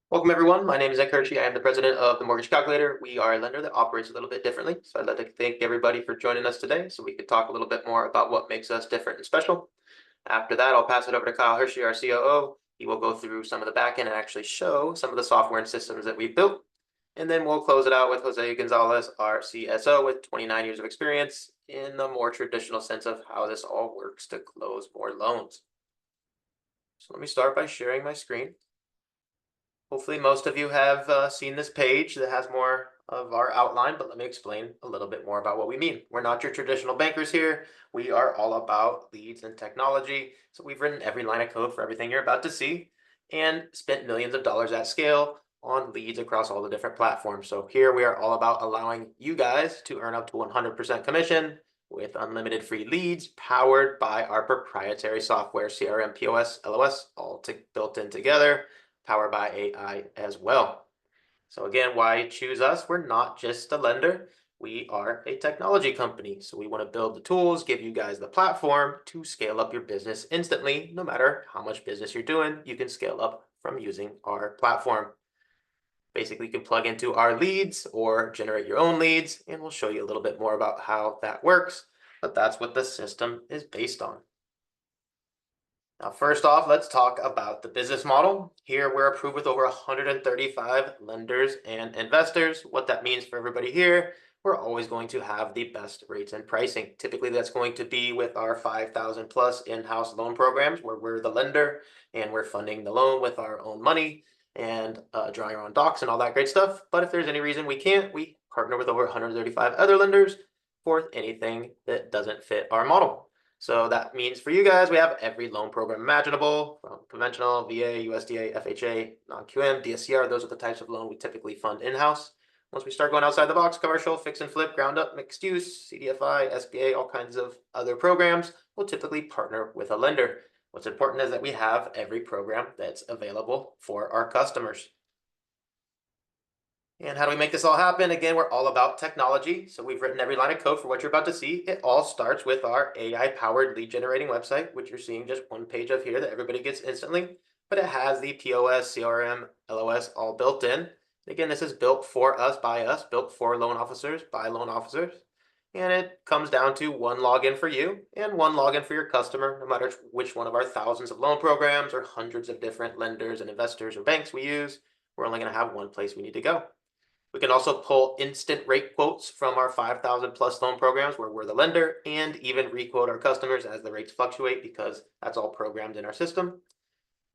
Welcome, everyone. My name is Ed Kirchi. I am the president of the Mortgage Calculator. We are a lender that operates a little bit differently. So I'd like to thank everybody for joining us today so we could talk a little bit more about what makes us different and special. After that, I'll pass it over to Kyle Hershey, our COO. He will go through some of the backend and actually show some of the software and systems that we've built. And then we'll close it out with Jose Gonzalez, our CSO, with 29 years of experience in the more traditional sense of how this all works to close more loans. So let me start by sharing my screen. Hopefully most of you have seen this page that has more of our outline, but let me explain a little bit more about what we mean. We're not your traditional bankers here. We are all about leads and technology. So we've written every line of code for everything you're about to see and spent millions of dollars at scale on leads across all the different platforms. So here we are all about allowing you guys to earn up to 100% commission with unlimited free leads powered by our proprietary software, CRM, POS, LOS, all built in together, powered by AI as well. So again, why choose us? We're not just a lender. We are a technology company. So we want to build the tools, give you guys the platform to scale up your business instantly. No matter how much business you're doing, you can scale up from using our platform. Basically, you can plug into our leads or generate your own leads, and we'll show you a little bit more about how that works. But that's what the system is based on. Now, first off, let's talk about the business model. Here, we're approved with over 135 lenders and investors. What that means for everybody here, we're always going to have the best rates and pricing. Typically, that's going to be with our 5,000 plus in-house loan programs where we're the lender and we're funding the loan with our own money and drawing our own docs and all that great stuff. But if there's any reason we can't, we partner with over 135 other lenders for anything that doesn't fit our model. So that means for you guys, we have every loan program imaginable, from conventional, VA, USDA, FHA, non-QM, DSCR. Those are the types of loan we typically fund in-house. Once we start going outside the box, commercial, fix and flip, ground up, mixed use, CDFI, SBA, all kinds of other programs, we'll typically partner with a lender. What's important is that we have every program that's available for our customers. And how do we make this all happen? Again, we're all about technology. So we've written every line of code for what you're about to see. It all starts with our AI-powered lead generating website, which you're seeing just one page of here that everybody gets instantly. But it has the POS, CRM, LOS all built in. Again, this is built for us, by us, built for loan officers, by loan officers. And it comes down to one login for you and one login for your customer, no matter which one of our thousands of loan programs or hundreds of different lenders and investors or banks we use. We're only going to have one place we need to go. We can also pull instant rate quotes from our 5,000 plus loan programs where we're the lender and even requote our customers as the rates fluctuate because that's all programmed in our system.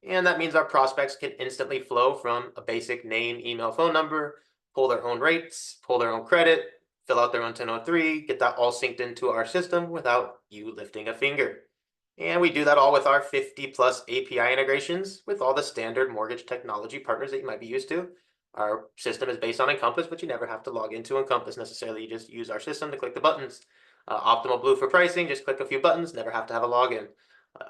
And that means our prospects can instantly flow from a basic name, email, phone number, pull their own rates, pull their own credit, fill out their own 1003, get that all synced into our system without you lifting a finger. And we do that all with our 50 plus API integrations with all the standard mortgage technology partners that you might be used to. Our system is based on Encompass, but you never have to log into Encompass necessarily. You just use our system to click the buttons. Optimal Blue for pricing, just click a few buttons, never have to have a login.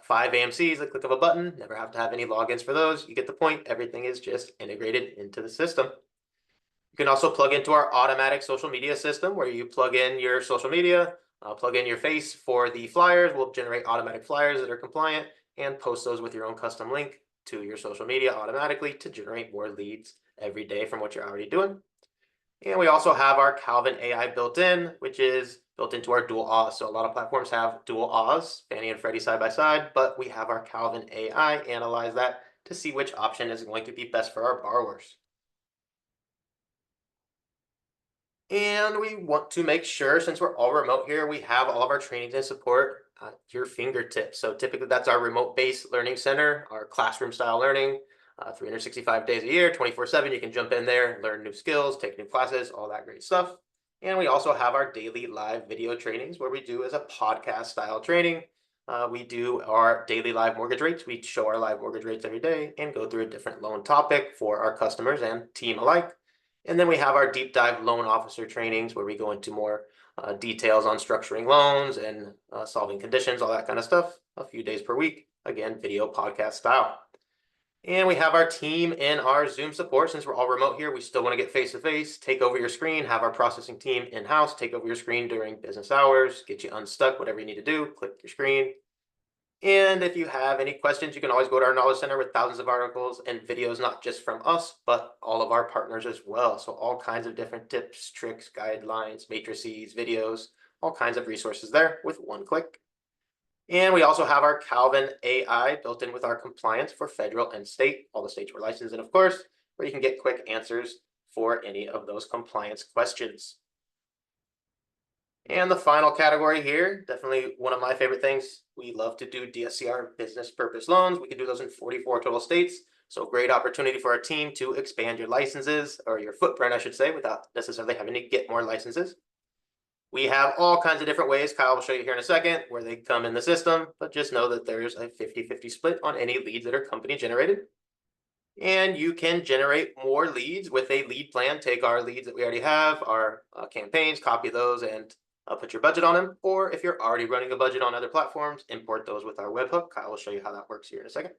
5 AMCs, the click of a button, never have to have any logins for those. You get the point. Everything is just integrated into the system. You can also plug into our automatic social media system where you plug in your social media, plug in your face for the flyers. We'll generate automatic flyers that are compliant and post those with your own custom link to your social media automatically to generate more leads every day from what you're already doing. And we also have our Calvin AI built in, which is built into our dual Oz. So a lot of platforms have dual Oz, Fannie and Freddie side by side, but we have our Calvin AI analyze that to see which option is going to be best for our borrowers. And we want to make sure, since we're all remote here, we have all of our trainings and support at your fingertips. So typically that's our remote-based learning center, our classroom style learning, 365 days a year, 24/7. You can jump in there, learn new skills, take new classes, all that great stuff. And we also have our daily live video trainings where we do as a podcast style training. We do our daily live mortgage rates. We show our live mortgage rates every day and go through a different loan topic for our customers and team alike. And then we have our deep dive loan officer trainings where we go into more details on structuring loans and solving conditions, all that kind of stuff, a few days per week. Again, video podcast style. And we have our team in our Zoom support. Since we're all remote here, we still want to get face-to-face, take over your screen, have our processing team in-house, take over your screen during business hours, get you unstuck, whatever you need to do, click your screen. And if you have any questions, you can always go to our Knowledge Center with thousands of articles and videos, not just from us, but all of our partners as well. So all kinds of different tips, tricks, guidelines, matrices, videos, all kinds of resources there with one click. And we also have our Calvin AI built in with our compliance for federal and state, all the states we're licensed in, of course, where you can get quick answers for any of those compliance questions. And the final category here, definitely one of my favorite things. We love to do DSCR business purpose loans. We can do those in 44 total states. So great opportunity for our team to expand your licenses, or your footprint, I should say, without necessarily having to get more licenses. We have all kinds of different ways. Kyle will show you here in a second where they come in the system, but just know that there's a 50-50 split on any leads that are company generated. And you can generate more leads with a lead plan. Take our leads that we already have, our campaigns, copy those, and put your budget on them. Or if you're already running a budget on other platforms, import those with our webhook. Kyle will show you how that works here in a second.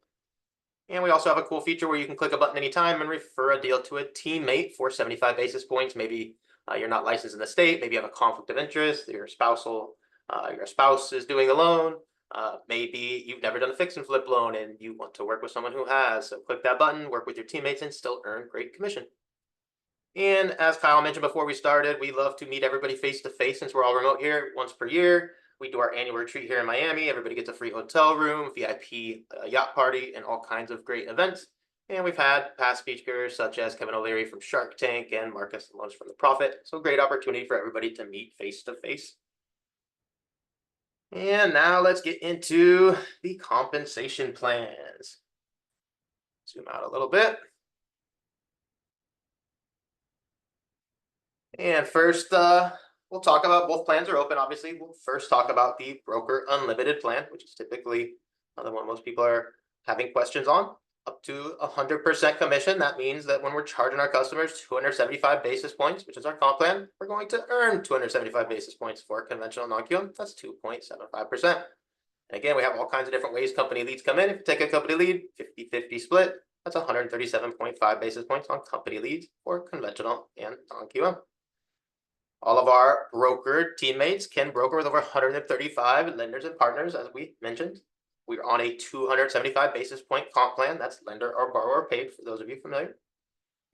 And we also have a cool feature where you can click a button anytime and refer a deal to a teammate for 75 basis points. Maybe you're not licensed in the state. Maybe you have a conflict of interest. Your spouse is doing a loan. Maybe you've never done a fix and flip loan and you want to work with someone who has. So click that button, work with your teammates, and still earn great commission. And as Kyle mentioned before we started, we love to meet everybody face to face since we're all remote here once per year. We do our annual retreat here in Miami. Everybody gets a free hotel room, VIP yacht party, and all kinds of great events. And we've had past speakers such as Kevin O'Leary from Shark Tank and Marcus Loans from The Profit. So great opportunity for everybody to meet face to face. And now let's get into the compensation plans. Zoom out a little bit. And first, we'll talk about, both plans are open, obviously. We'll first talk about the Broker Unlimited plan, which is typically the one most people are having questions on. Up to 100% commission. That means that when we're charging our customers 275 basis points, which is our comp plan, we're going to earn 275 basis points for conventional non-QM. That's 2.75%. And again, we have all kinds of different ways company leads come in. If you take a company lead, 50-50 split, that's 137.5 basis points on company leads for conventional and non-QM. All of our brokered teammates can broker with over 135 lenders and partners, as we mentioned. We're on a 275 basis point comp plan. That's lender or borrower paid, for those of you familiar.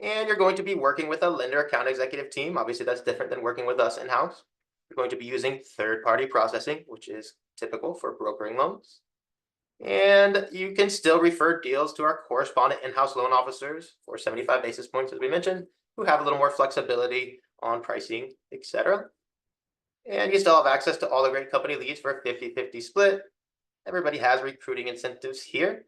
And you're going to be working with a lender account executive team. Obviously, that's different than working with us in-house. You're going to be using third-party processing, which is typical for brokering loans. And you can still refer deals to our correspondent in-house loan officers for 75 basis points, as we mentioned, who have a little more flexibility on pricing, etc. And you still have access to all the great company leads for a 50-50 split. Everybody has recruiting incentives here.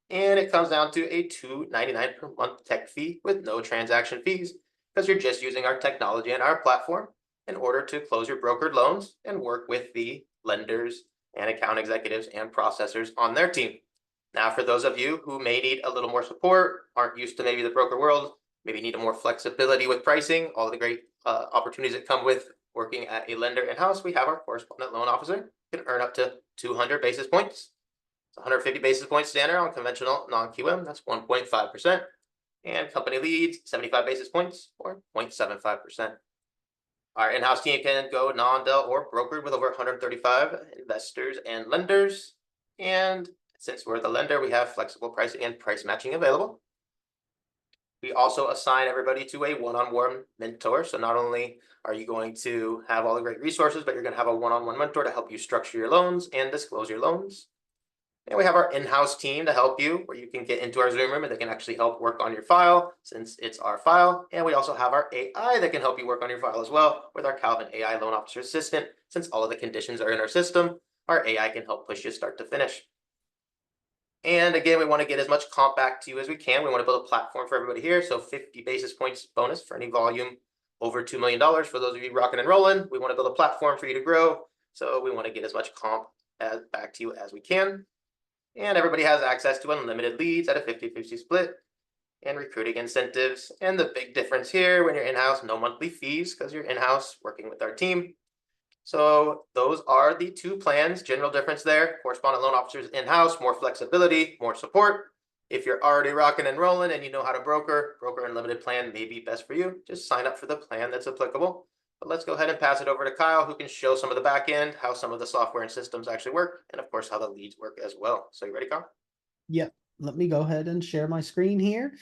And it comes down to a $2.99 per month tech fee with no transaction fees, because you're just using our technology and our platform in order to close your brokered loans and work with the lenders and account executives and processors on their team. Now, for those of you who may need a little more support, aren't used to maybe the broker world, maybe need more flexibility with pricing, all the great opportunities that come with working at a lender in-house, we have our correspondent loan officer. Can earn up to 200 basis points. It's 150 basis points standard on conventional non-QM. That's 1.5%. And company leads, 75 basis points or 0.75%. Our in-house team can go non-del or brokered with over 135 investors and lenders. And since we're the lender, we have flexible pricing and price matching available. We also assign everybody to a one-on-one mentor. So not only are you going to have all the great resources, but you're going to have a one-on-one mentor to help you structure your loans and disclose your loans. And we have our in-house team to help you, where you can get into our Zoom room and they can actually help work on your file since it's our file. And we also have our AI that can help you work on your file as well with our Calvin AI Loan Officer Assistant. Since all of the conditions are in our system, our AI can help push you start to finish. And again, we want to get as much comp back to you as we can. We want to build a platform for everybody here. So 50 basis points bonus for any volume over $2 million. For those of you rocking and rolling, we want to build a platform for you to grow. So we want to get as much comp back to you as we can. And everybody has access to unlimited leads at a 50-50 split and recruiting incentives. And the big difference here, when you're in-house, no monthly fees because you're in-house working with our team. So those are the two plans. General difference there. Correspondent loan officers in-house, more flexibility, more support. If you're already rocking and rolling and you know how to broker unlimited plan may be best for you. Just sign up for the plan that's applicable. But let's go ahead and pass it over to Kyle, who can show some of the back end, how some of the software and systems actually work, and of course, how the leads work as well. So you ready, Kyle? Yep. Let me go ahead and share my screen here.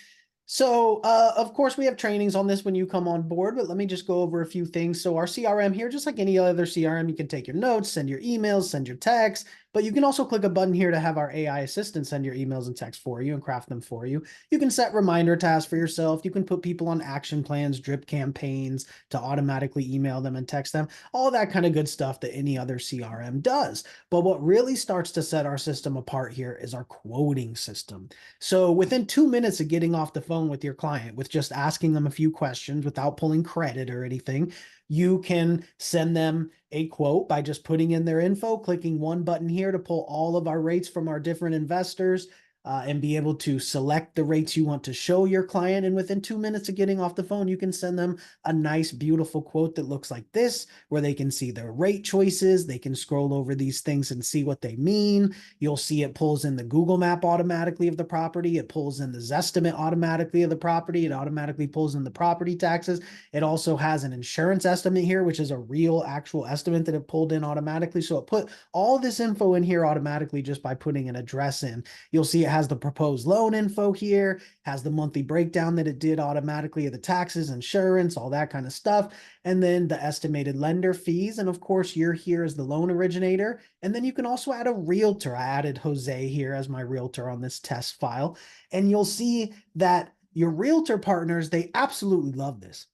So, of course, we have trainings on this when you come on board, but let me just go over a few things. So our CRM here, just like any other CRM, you can take your notes, send your emails, send your texts, but you can also click a button here to have our AI assistant send your emails and texts for you and craft them for you. You can set reminder tasks for yourself. You can put people on action plans, drip campaigns to automatically email them and text them, all that kind of good stuff that any other CRM does. But what really starts to set our system apart here is our quoting system. So within 2 minutes of getting off the phone with your client, with just asking them a few questions without pulling credit or anything, you can send them a quote by just putting in their info, clicking one button here to pull all of our rates from our different investors, and be able to select the rates you want to show your client. And within 2 minutes of getting off the phone, you can send them a nice, beautiful quote that looks like this, where they can see their rate choices. They can scroll over these things and see what they mean. You'll see it pulls in the Google map automatically of the property. It pulls in the Zestimate automatically of the property. It automatically pulls in the property taxes. It also has an insurance estimate here, which is a real actual estimate that it pulled in automatically. So it put all this info in here automatically just by putting an address in. You'll see it has the proposed loan info here, has the monthly breakdown that it did automatically of the taxes, insurance, all that kind of stuff. And then the estimated lender fees. And of course, you're here as the loan originator. And then you can also add a realtor. I added Jose here as my realtor on this test file. And you'll see that your realtor partners, they absolutely love this,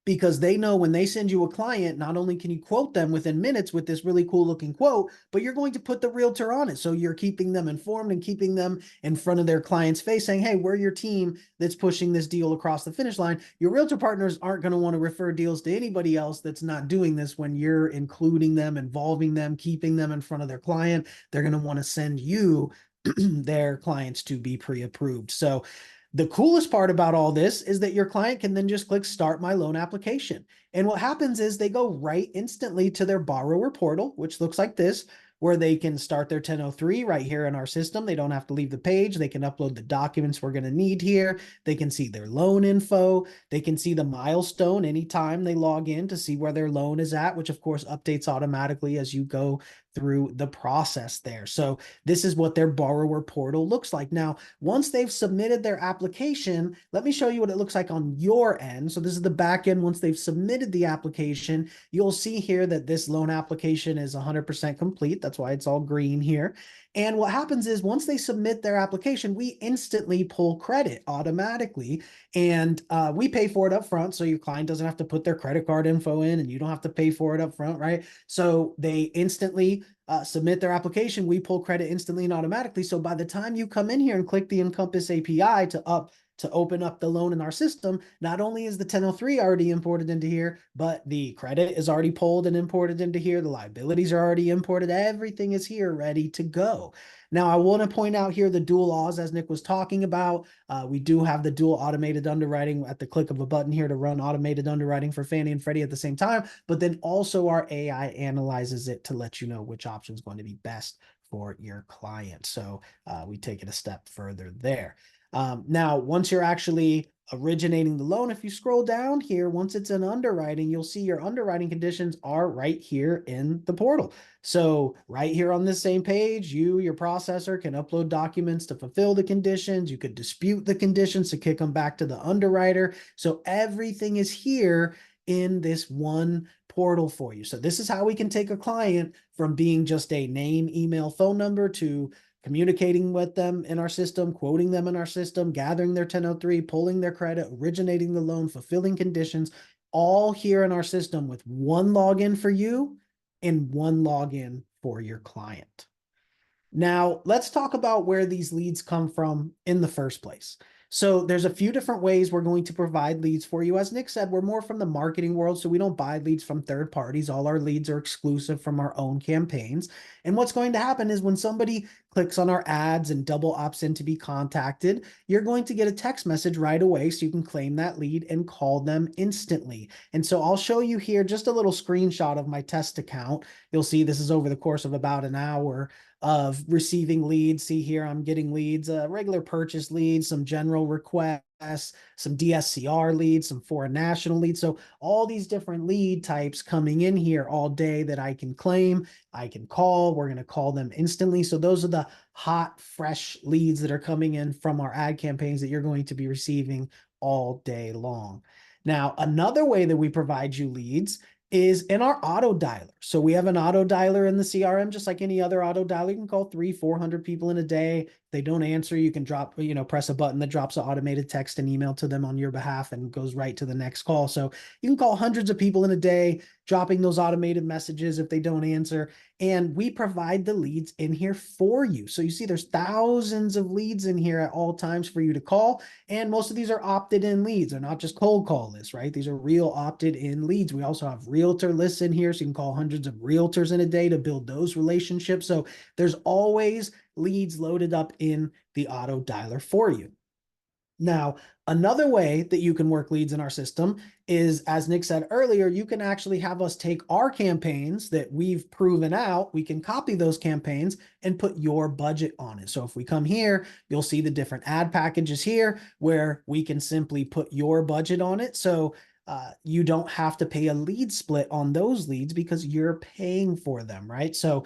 because they know when they send you a client, not only can you quote them within minutes with this really cool looking quote, but you're going to put the realtor on it. So you're keeping them informed and keeping them in front of their client's face saying, hey, we're your team that's pushing this deal across the finish line. Your realtor partners aren't going to want to refer deals to anybody else that's not doing this when you're including them, involving them, keeping them in front of their client. They're going to want to send you their clients to be pre-approved. So the coolest part about all this is that your client can then just click start my loan application. And what happens is they go right instantly to their borrower portal, which looks like this, where they can start their 1003 right here in our system. They don't have to leave the page. They can upload the documents we're going to need here. They can see their loan info. They can see the milestone anytime they log in to see where their loan is at, which of course updates automatically as you go through the process there. So this is what their borrower portal looks like. Now, once they've submitted their application, let me show you what it looks like on your end. So this is the back end. Once they've submitted the application, you'll see here that this loan application is 100% complete. That's why it's all green here. And what happens is once they submit their application, we instantly pull credit automatically, and we pay for it up front. So your client doesn't have to put their credit card info in, and you don't have to pay for it up front, right? So they instantly submit their application. We pull credit instantly and automatically. So by the time you come in here and click the Encompass API to open up the loan in our system, not only is the 1003 already imported into here, but the credit is already pulled and imported into here. The liabilities are already imported. Everything is here ready to go. Now, I want to point out here the dual laws, as Nick was talking about. We do have the dual automated underwriting at the click of a button here to run automated underwriting for Fannie and Freddie at the same time. But then also our AI analyzes it to let you know which option is going to be best for your client. So we take it a step further there. Now, once you're actually originating the loan, if you scroll down here, once it's in underwriting, you'll see your underwriting conditions are right here in the portal. So right here on this same page, your processor, can upload documents to fulfill the conditions. You could dispute the conditions to kick them back to the underwriter. So everything is here in this one portal for you. So this is how we can take a client from being just a name, email, phone number to communicating with them in our system, quoting them in our system, gathering their 1003, pulling their credit, originating the loan, fulfilling conditions, all here in our system with one login for you and one login for your client. Now, let's talk about where these leads come from in the first place. So there's a few different ways we're going to provide leads for you. As Nick said, we're more from the marketing world, so we don't buy leads from third parties. All our leads are exclusive from our own campaigns. And what's going to happen is when somebody clicks on our ads and double opts in to be contacted, you're going to get a text message right away so you can claim that lead and call them instantly. And so I'll show you here just a little screenshot of my test account. You'll see this is over the course of about an hour of receiving leads. See here, I'm getting leads, regular purchase leads, some general requests, some DSCR leads, some foreign national leads. So all these different lead types coming in here all day that I can claim, I can call. We're going to call them instantly. So those are the hot, fresh leads that are coming in from our ad campaigns that you're going to be receiving all day long. Now, another way that we provide you leads is in our auto dialer. So we have an auto dialer in the CRM, just like any other auto dialer. You can call 300-400 people in a day. If they don't answer, you can press a button that drops an automated text and email to them on your behalf and goes right to the next call. So you can call hundreds of people in a day, dropping those automated messages if they don't answer. And we provide the leads in here for you. So you see there's thousands of leads in here at all times for you to call. And most of these are opted in leads. They're not just cold call lists, right? These are real opted in leads. We also have realtor lists in here. So you can call hundreds of realtors in a day to build those relationships. So there's always leads loaded up in the auto dialer for you. Now, another way that you can work leads in our system is, as Nick said earlier, you can actually have us take our campaigns that we've proven out. We can copy those campaigns and put your budget on it. So if we come here, you'll see the different ad packages here where we can simply put your budget on it. So you don't have to pay a lead split on those leads because you're paying for them, right? So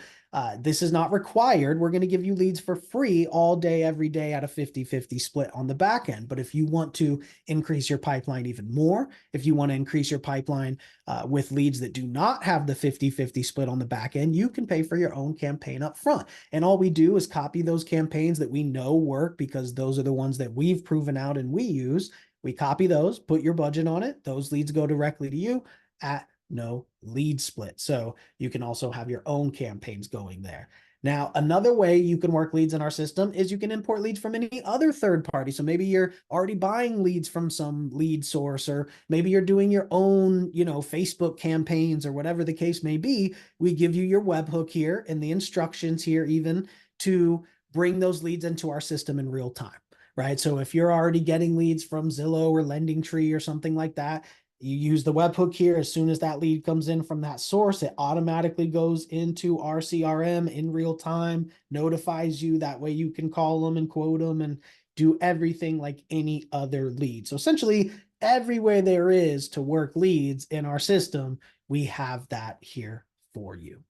this is not required. We're going to give you leads for free all day, every day at a 50-50 split on the back end. But if you want to increase your pipeline even more, if you want to increase your pipeline with leads that do not have the 50-50 split on the back end, you can pay for your own campaign up front. And all we do is copy those campaigns that we know work because those are the ones that we've proven out and we use. We copy those, put your budget on it. Those leads go directly to you at no lead split. So you can also have your own campaigns going there. Now, another way you can work leads in our system is you can import leads from any other third party. So maybe you're already buying leads from some lead source, or maybe you're doing your own, Facebook campaigns or whatever the case may be. We give you your webhook here and the instructions here even to bring those leads into our system in real time. Right. So if you're already getting leads from Zillow or LendingTree or something like that, you use the webhook here. As soon as that lead comes in from that source, it automatically goes into our CRM in real time, notifies you. That way you can call them and quote them and do everything like any other lead. So essentially, everywhere there is to work leads in our system, we have that here for you.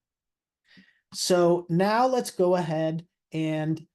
So now let's go ahead and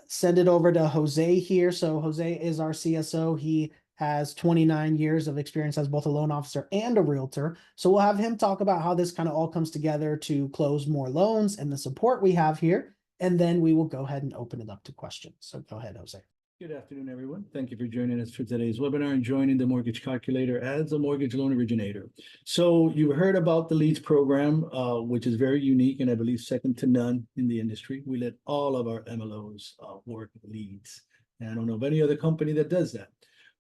send it over to Jose here. So Jose is our CSO. He has 29 years of experience as both a loan officer and a realtor. So we'll have him talk about how this kind of all comes together to close more loans and the support we have here. And then we will go ahead and open it up to questions. So go ahead, Jose. Good afternoon, everyone. Thank you for joining us for today's webinar and joining the Mortgage Calculator as a mortgage loan originator. So you heard about the LEADS program, which is very unique and I believe second to none in the industry. We let all of our MLOs work LEADS. And I don't know of any other company that does that.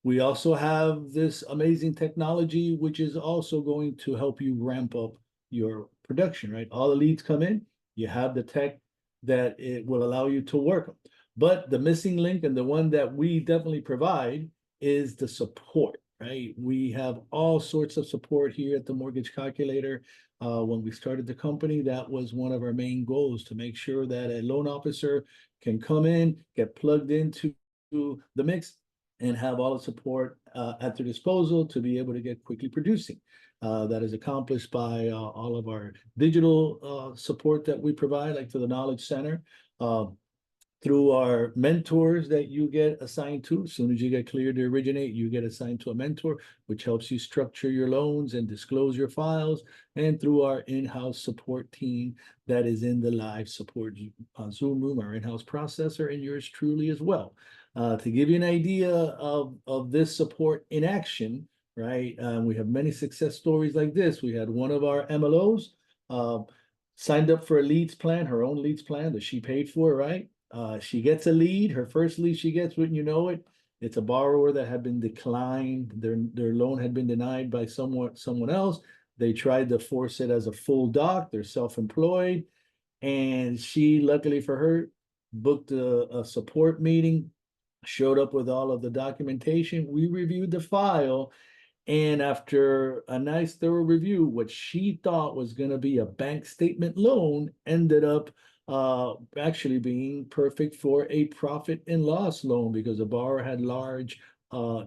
We also have this amazing technology, which is also going to help you ramp up your production, right? All the leads come in, you have the tech that it will allow you to work them. But the missing link, and the one that we definitely provide, is the support, right? We have all sorts of support here at the Mortgage Calculator. When we started the company, that was one of our main goals, to make sure that a loan officer can come in, get plugged into the mix, and have all the support at their disposal to be able to get quickly producing. That is accomplished by all of our digital support that we provide, like to the Knowledge Center. Through our mentors that you get assigned to. As soon as you get cleared to originate, you get assigned to a mentor, which helps you structure your loans and disclose your files. And through our in-house support team that is in the live support Zoom room, our in-house processor, and yours truly as well. To give you an idea of this support in action, right? We have many success stories like this. We had one of our MLOs signed up for a leads plan, her own leads plan that she paid for, right? She gets a lead. Her first lead she gets, wouldn't you know it, it's a borrower that had been declined. Their loan had been denied by someone else. They tried to force it as a full doc. They're self-employed. And she, luckily for her, booked a support meeting, showed up with all of the documentation. We reviewed the file. And after a nice thorough review, what she thought was going to be a bank statement loan ended up actually being perfect for a profit and loss loan, because the borrower had large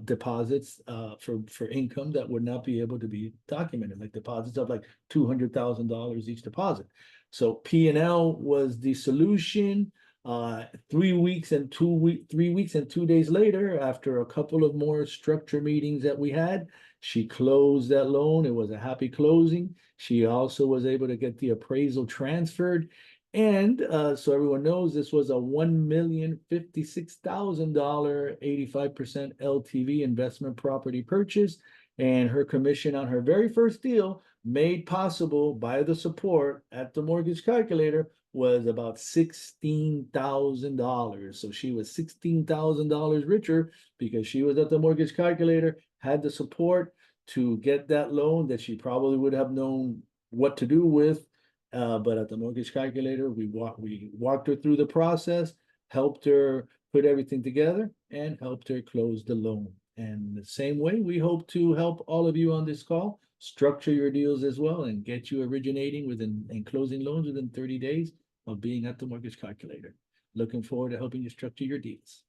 deposits for income that would not be able to be documented, like deposits of like $200,000 each deposit. So P&L was the solution. 3 weeks and 2 days later, after a couple of more structure meetings that we had, she closed that loan. It was a happy closing. She also was able to get the appraisal transferred. And so everyone knows, this was a $1,056,000, 85% LTV investment property purchase. And her commission on her very first deal, made possible by the support at the mortgage calculator, was about $16,000. So she was $16,000 richer because she was at the mortgage calculator, had the support to get that loan that she probably would have known what to do with. But at the mortgage calculator, we walked her through the process, helped her put everything together, and helped her close the loan. And the same way, we hope to help all of you on this call structure your deals as well and get you originating within and closing loans within 30 days of being at the mortgage calculator. Looking forward to helping you structure your deals.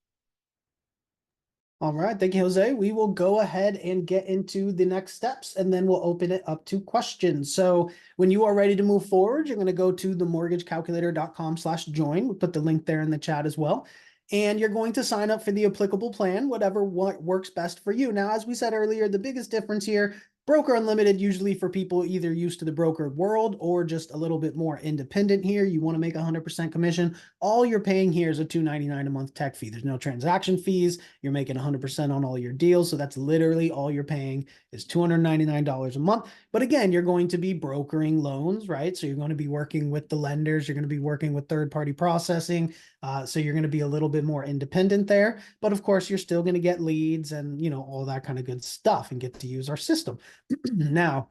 All right, thank you, Jose. We will go ahead and get into the next steps, and then we'll open it up to questions. So when you are ready to move forward, you're going to go to themortgagecalculator.com/join. We'll put the link there in the chat as well. And you're going to sign up for the applicable plan, whatever works best for you. Now, as we said earlier, the biggest difference here, Broker Unlimited, usually for people either used to the broker world or just a little bit more independent here. You want to make 100% commission. All you're paying here is a $2.99 a month tech fee. There's no transaction fees. You're making 100% on all your deals. So that's literally all you're paying is $299 a month. But again, you're going to be brokering loans, right? So you're going to be working with the lenders. You're going to be working with third-party processing. So you're going to be a little bit more independent there. But of course, you're still going to get leads and, all that kind of good stuff and get to use our system. Now,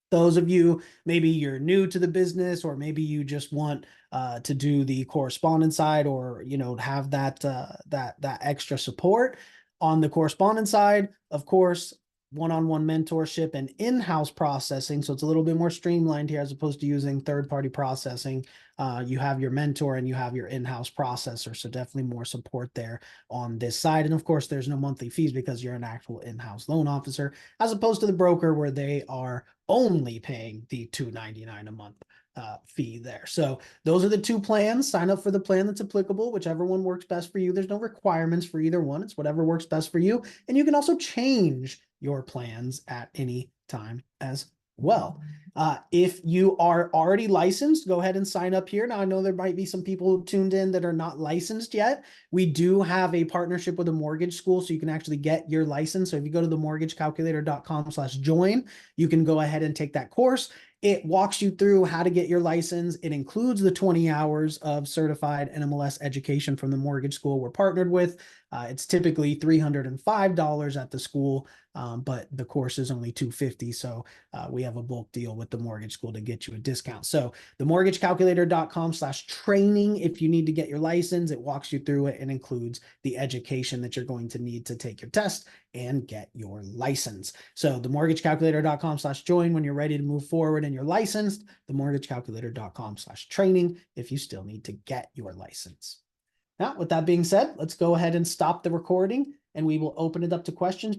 those of you, maybe you're new to the business, or maybe you just want to do the correspondent side, or have that extra support on the correspondent side. Of course, one-on-one mentorship and in-house processing, so it's a little bit more streamlined here as opposed to using third-party processing. You have your mentor and you have your in-house processor, so definitely more support there on this side. And of course, there's no monthly fees because you're an actual in-house loan officer, as opposed to the broker where they are only paying the $2.99 a month fee there. So those are the two plans. Sign up for the plan that's applicable, whichever one works best for you. There's no requirements for either one. It's whatever works best for you. And you can also change your plans at any time as well. If you are already licensed, go ahead and sign up here. Now, I know there might be some people tuned in that are not licensed yet. We do have a partnership with a mortgage school, so you can actually get your license. So if you go to themortgagecalculator.com/join, you can go ahead and take that course. It walks you through how to get your license. It includes the 20 hours of certified NMLS education from the mortgage school we're partnered with. It's typically $305 at the school, but the course is only $250. So we have a bulk deal with the mortgage school to get you a discount. So themortgagecalculator.com/training. If you need to get your license, it walks you through it and includes the education that you're going to need to take your test and get your license. So themortgagecalculator.com/join when you're ready to move forward and you're licensed. Themortgagecalculator.com/training if you still need to get your license. Now, with that being said, let's go ahead and stop the recording and we will open it up to questions.